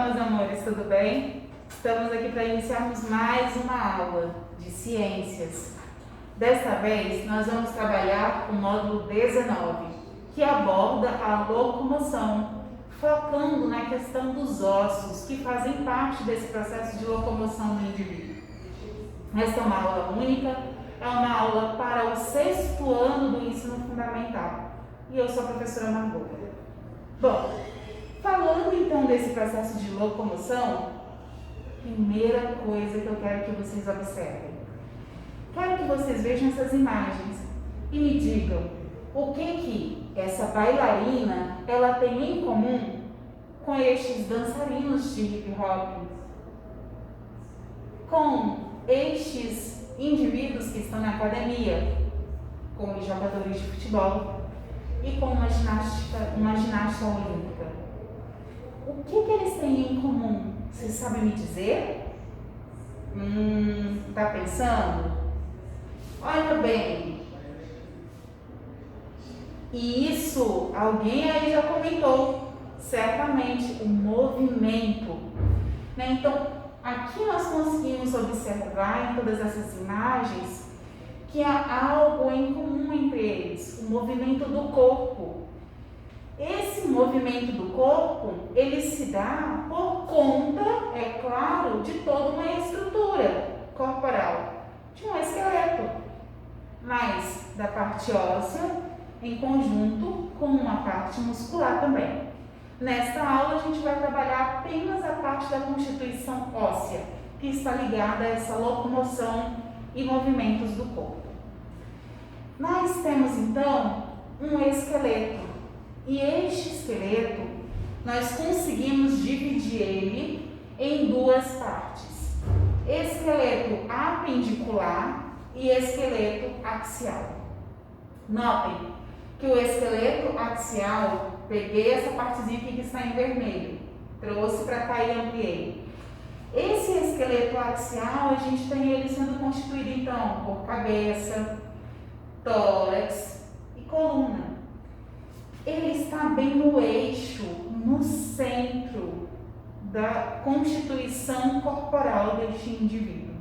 meus amores, tudo bem? Estamos aqui para iniciarmos mais uma aula de ciências. Desta vez, nós vamos trabalhar o módulo 19, que aborda a locomoção, focando na questão dos ossos, que fazem parte desse processo de locomoção do indivíduo. Esta é uma aula única, é uma aula para o 6º ano do ensino fundamental. E eu sou a professora Margot. Bom, falando então desse processo de locomoção, primeira coisa que eu quero que vocês observem. Quero que vocês vejam essas imagens e me digam o que essa bailarina ela tem em comum com estes dançarinos de hip hop, com estes indivíduos que estão na academia, com os jogadores de futebol e com uma ginasta olímpica. O que eles têm em comum? Vocês sabem me dizer? Tá pensando? Olha bem. E isso, alguém aí já comentou, certamente, o movimento. Né? Então, aqui nós conseguimos observar em todas essas imagens que há algo em comum entre eles, o movimento do corpo. Esse movimento do corpo, ele se dá por conta, é claro, de toda uma estrutura corporal, de um esqueleto, mas da parte óssea em conjunto com uma parte muscular também. Nesta aula a gente vai trabalhar apenas a parte da constituição óssea, que está ligada a essa locomoção e movimentos do corpo. Nós temos então um esqueleto. E este esqueleto, nós conseguimos dividir ele em duas partes. Esqueleto apendicular e esqueleto axial. Notem que o esqueleto axial, peguei essa partezinha aqui que está em vermelho, trouxe para cá e ampliei. Esse esqueleto axial, a gente tem ele sendo constituído então por cabeça, tórax e coluna. Ele está bem no eixo, no centro da constituição corporal deste indivíduo.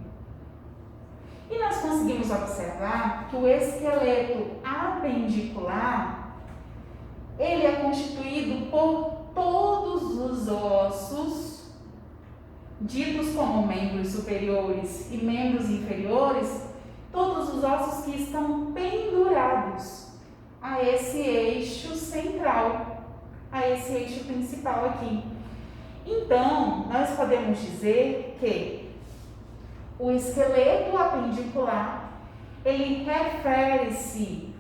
E nós conseguimos observar que o esqueleto apendicular, ele é constituído por todos os ossos, ditos como membros superiores e membros inferiores, todos os ossos que estão pendurados a esse eixo central, a esse eixo principal aqui. Então, nós podemos dizer que o esqueleto apendicular, ele refere-se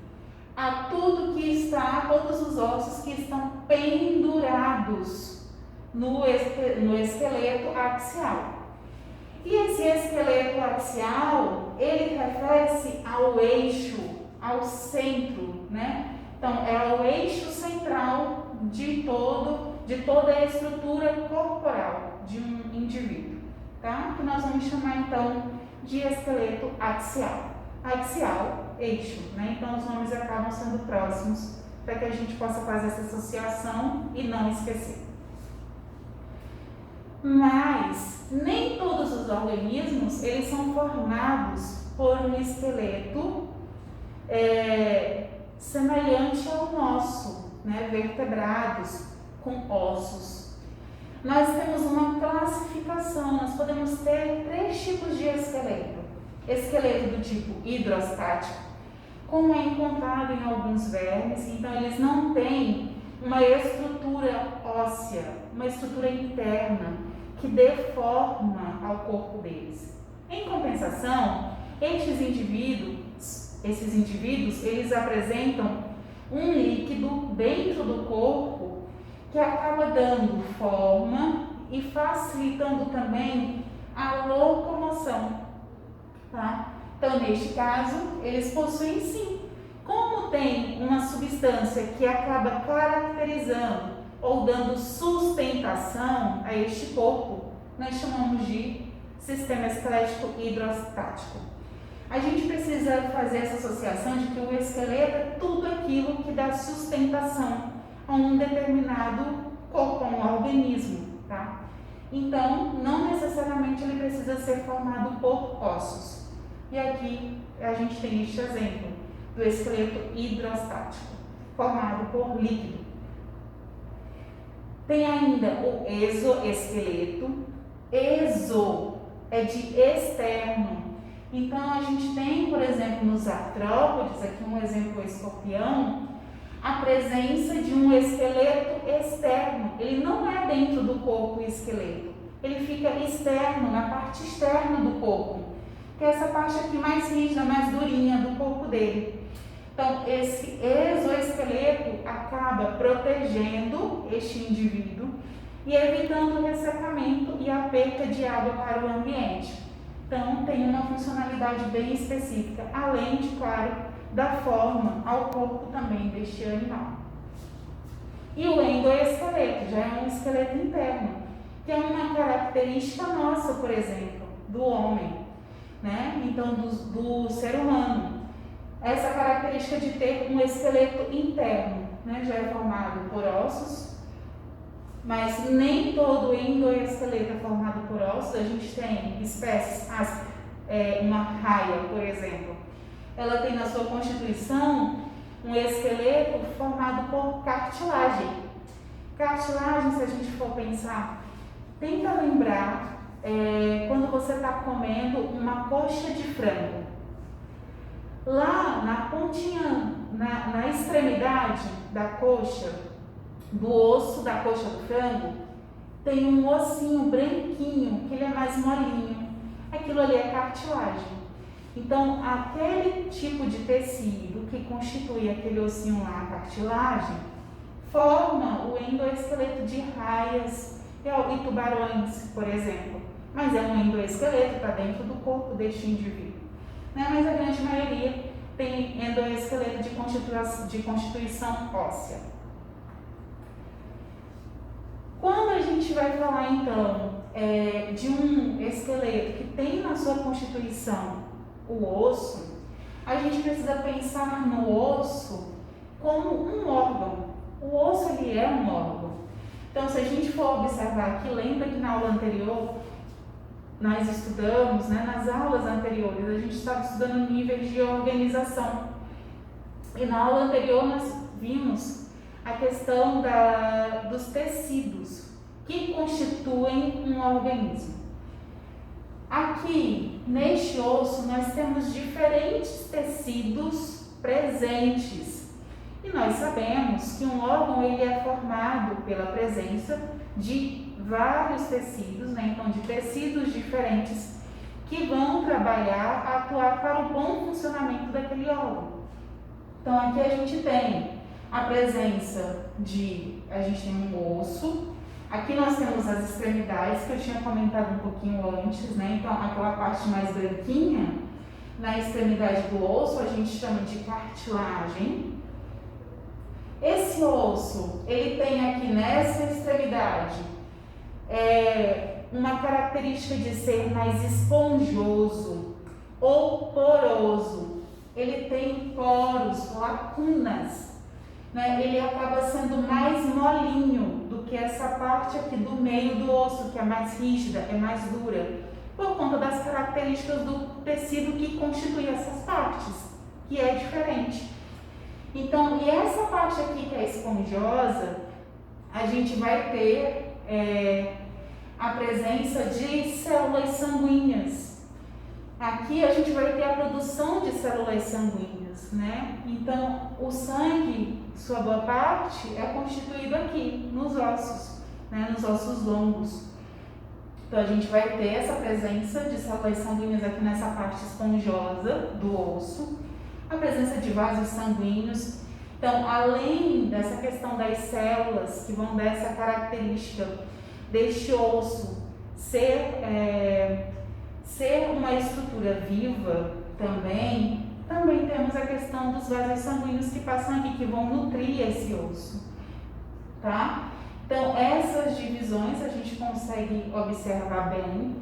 a tudo que está, a todos os ossos que estão pendurados no esqueleto axial. E esse esqueleto axial, ele refere-se ao eixo, ao centro, né? Então, é o eixo central de toda a estrutura corporal de um indivíduo, tá? Que nós vamos chamar, então, de esqueleto axial. Axial, eixo, né? Então, os nomes acabam sendo próximos para que a gente possa fazer essa associação e não esquecer. Mas, nem todos os organismos, eles são formados por um esqueleto semelhante ao nosso, né, vertebrados com ossos. Nós temos uma classificação, nós podemos ter 3 tipos de esqueleto. Esqueleto do tipo hidrostático, como é encontrado em alguns vermes, então eles não têm uma estrutura óssea, uma estrutura interna que dê forma ao corpo deles. Em compensação, esses indivíduos, eles apresentam um líquido dentro do corpo que acaba dando forma e facilitando também a locomoção, tá? Então, neste caso, eles possuem sim, como tem uma substância que acaba caracterizando ou dando sustentação a este corpo, nós chamamos de sistema esquelético hidrostático. A gente precisa fazer essa associação de que o esqueleto é tudo aquilo que dá sustentação a um determinado corpo, a um organismo, tá? Então, não necessariamente ele precisa ser formado por ossos. E aqui a gente tem este exemplo do esqueleto hidrostático, formado por líquido. Tem ainda o exoesqueleto. Exo é de externo. Então, a gente tem, por exemplo, nos artrópodes, aqui um exemplo, o escorpião, a presença de um esqueleto externo. Ele não é dentro do corpo o esqueleto, ele fica externo, na parte externa do corpo, que é essa parte aqui mais rígida, mais durinha do corpo dele. Então, esse exoesqueleto acaba protegendo este indivíduo e evitando o ressecamento e a perda de água para o ambiente. Então, tem uma funcionalidade bem específica, além de, claro, da forma ao corpo também deste animal. E o endoesqueleto já é um esqueleto interno, que é uma característica nossa, por exemplo, do homem, né? Então, do ser humano. Essa característica de ter um esqueleto interno, né? Já é formado por ossos, mas nem todo endoesqueleto é formado por ossos. A gente tem espécies, uma raia, por exemplo. Ela tem na sua constituição um esqueleto formado por cartilagem. Cartilagem, se a gente for pensar, tenta lembrar quando você está comendo uma coxa de frango. Lá na pontinha, na extremidade da coxa, do osso da coxa do frango, tem um ossinho branquinho, que ele é mais molinho. Aquilo ali é cartilagem. Então, aquele tipo de tecido que constitui aquele ossinho lá, a cartilagem, forma o endoesqueleto de raias e tubarões, por exemplo. Mas é um endoesqueleto, está dentro do corpo deste indivíduo. Né? Mas a grande maioria tem endoesqueleto de constituição óssea. Quando a gente vai falar, então, de um esqueleto que tem na sua constituição o osso, a gente precisa pensar no osso como um órgão. O osso, ele é um órgão. Então, se a gente for observar aqui, lembra que na aula anterior nós estudamos, né, nas aulas anteriores, a gente estava estudando níveis de organização. E na aula anterior nós vimos a questão dos tecidos que constituem um organismo. Aqui, neste osso, nós temos diferentes tecidos presentes. E nós sabemos que um órgão ele é formado pela presença de vários tecidos, né? Então, de tecidos diferentes que vão trabalhar, atuar para o bom funcionamento daquele órgão. Então, aqui a gente tem a presença a gente tem um osso. Aqui nós temos as extremidades, que eu tinha comentado um pouquinho antes, né? Então, aquela parte mais branquinha, na extremidade do osso, a gente chama de cartilagem. Esse osso, ele tem aqui nessa extremidade uma característica de ser mais esponjoso ou poroso. Ele tem poros, lacunas, né? Ele acaba sendo mais molinho do que essa parte aqui do meio do osso, que é mais rígida, é mais dura, por conta das características do tecido que constitui essas partes, que é diferente. Então, e essa parte aqui que é esponjosa, a gente vai ter a presença de células sanguíneas. Aqui a gente vai ter a produção de células sanguíneas, né? Então, o sangue, sua boa parte, é constituído aqui, nos ossos, né? Nos ossos longos. Então, a gente vai ter essa presença de células sanguíneas aqui nessa parte esponjosa do osso, a presença de vasos sanguíneos. Então, além dessa questão das células, que vão dar essa característica deste osso ser uma estrutura viva também temos a questão dos vasos sanguíneos que passam aqui, que vão nutrir esse osso, tá? Então, essas divisões a gente consegue observar bem.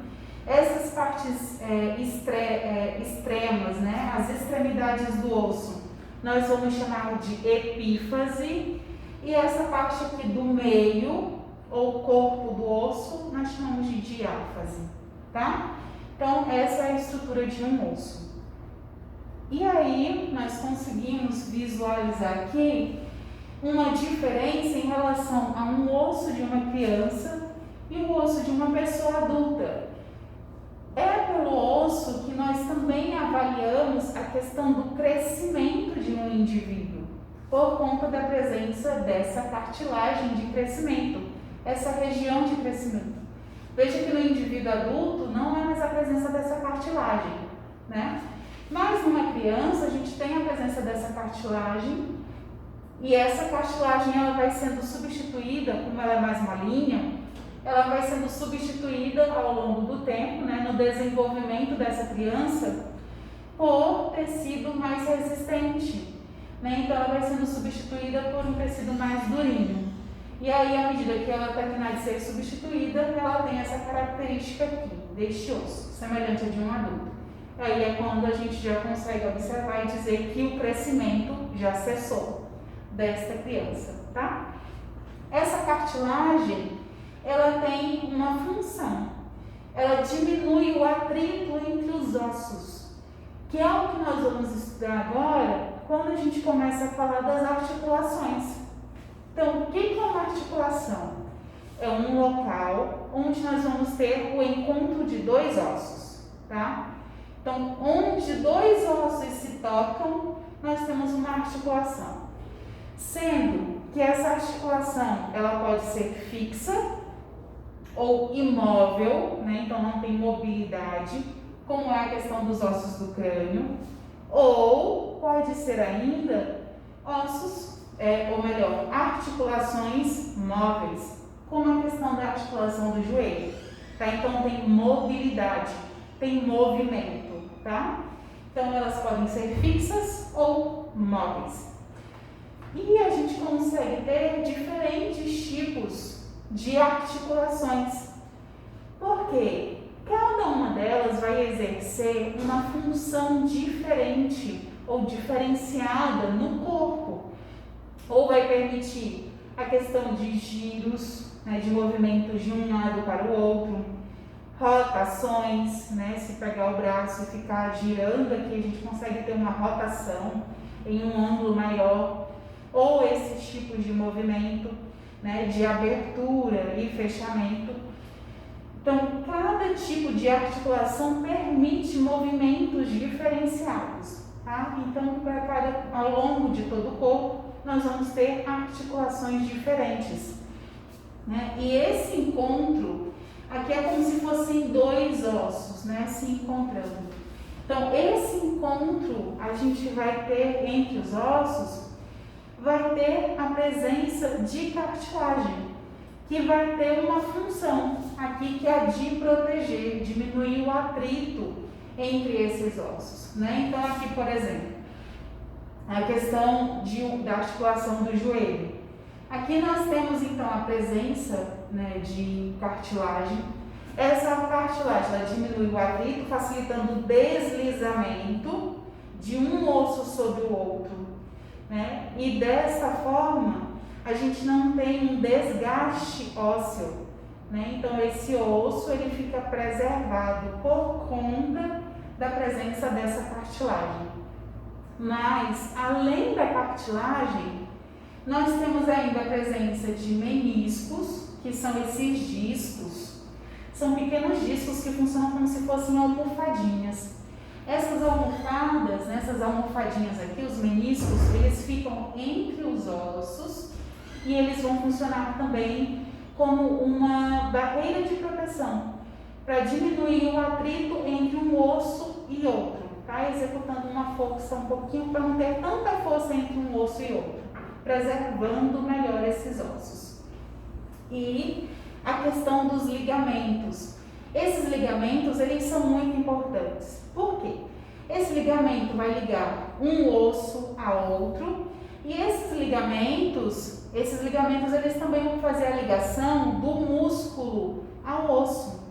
Essas partes extremas, né, as extremidades do osso, nós vamos chamar de epífase, e essa parte aqui do meio, ou corpo do osso, nós chamamos de diáfase, tá? Então, essa é a estrutura de um osso. E aí, nós conseguimos visualizar aqui uma diferença em relação a um osso de uma criança e o osso de uma pessoa adulta. É pelo osso que nós também avaliamos a questão do crescimento de um indivíduo, por conta da presença dessa cartilagem de crescimento, essa região de crescimento. Veja que no indivíduo adulto não é mais a presença dessa cartilagem, né? Mas numa criança a gente tem a presença dessa cartilagem e essa cartilagem ela vai sendo substituída, como ela é mais malinha, ela vai sendo substituída ao longo do tempo, né, no desenvolvimento dessa criança, por tecido mais resistente, né? Então ela vai sendo substituída por um tecido mais durinho. E aí, à medida que ela terminar de ser substituída, ela tem essa característica aqui, deste osso, semelhante a de um adulto. Aí é quando a gente já consegue observar e dizer que o crescimento já cessou desta criança, tá? Essa cartilagem, ela tem uma função. Ela diminui o atrito entre os ossos, que é o que nós vamos estudar agora quando a gente começa a falar das articulações. Então, o que é uma articulação? É um local onde nós vamos ter o encontro de dois ossos, tá? Então, onde dois ossos se tocam, nós temos uma articulação. Sendo que essa articulação, ela pode ser fixa ou imóvel, né? Então não tem mobilidade, como é a questão dos ossos do crânio, ou pode ser ainda ossos, ou melhor, articulações móveis, como a questão da articulação do joelho, tá? Então tem mobilidade, tem movimento, tá? Então elas podem ser fixas ou móveis. E a gente consegue ter diferentes tipos de articulações, porque cada uma delas vai exercer uma função diferente ou diferenciada no corpo, ou vai permitir a questão de giros, né, de movimentos de um lado para o outro, rotações, né, se pegar o braço e ficar girando aqui, a gente consegue ter uma rotação em um ângulo maior, ou esses tipos de movimento, né, de abertura e fechamento. Então, cada tipo de articulação permite movimentos diferenciados, tá? Então, ao longo de todo o corpo, nós vamos ter articulações diferentes, né? E esse encontro, aqui é como se fossem dois ossos, né, se encontrando. Então, esse encontro a gente vai ter entre os ossos, vai ter a presença de cartilagem, que vai ter uma função aqui que é a de proteger, diminuir o atrito entre esses ossos, né? Então aqui, por exemplo, a questão da articulação do joelho. Aqui nós temos então a presença, né, de cartilagem. Essa cartilagem ela diminui o atrito, facilitando o deslizamento de um osso sobre o outro, né? E dessa forma a gente não tem um desgaste ósseo, né? Então esse osso ele fica preservado por conta da presença dessa cartilagem. Mas além da cartilagem, nós temos ainda a presença de meniscos, que são esses discos. São pequenos discos que funcionam como se fossem almofadinhas. Essas almofadas, né, essas almofadinhas aqui, os meniscos, eles ficam entre os ossos e eles vão funcionar também como uma barreira de proteção para diminuir o atrito entre um osso e outro, tá? Executando uma força um pouquinho para não ter tanta força entre um osso e outro, preservando melhor esses ossos. E a questão dos ligamentos. Esses ligamentos, eles são muito importantes. Por quê? Esse ligamento vai ligar um osso a outro e esses ligamentos eles também vão fazer a ligação do músculo ao osso,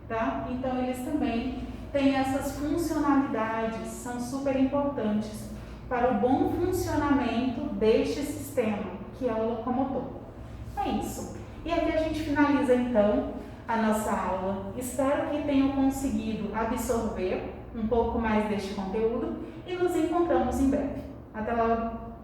tá? Então eles também têm essas funcionalidades, são super importantes para o bom funcionamento deste sistema, que é o locomotor. É isso. E aqui a gente finaliza então a nossa aula. Espero que tenham conseguido absorver um pouco mais deste conteúdo e nos encontramos em breve. Até logo!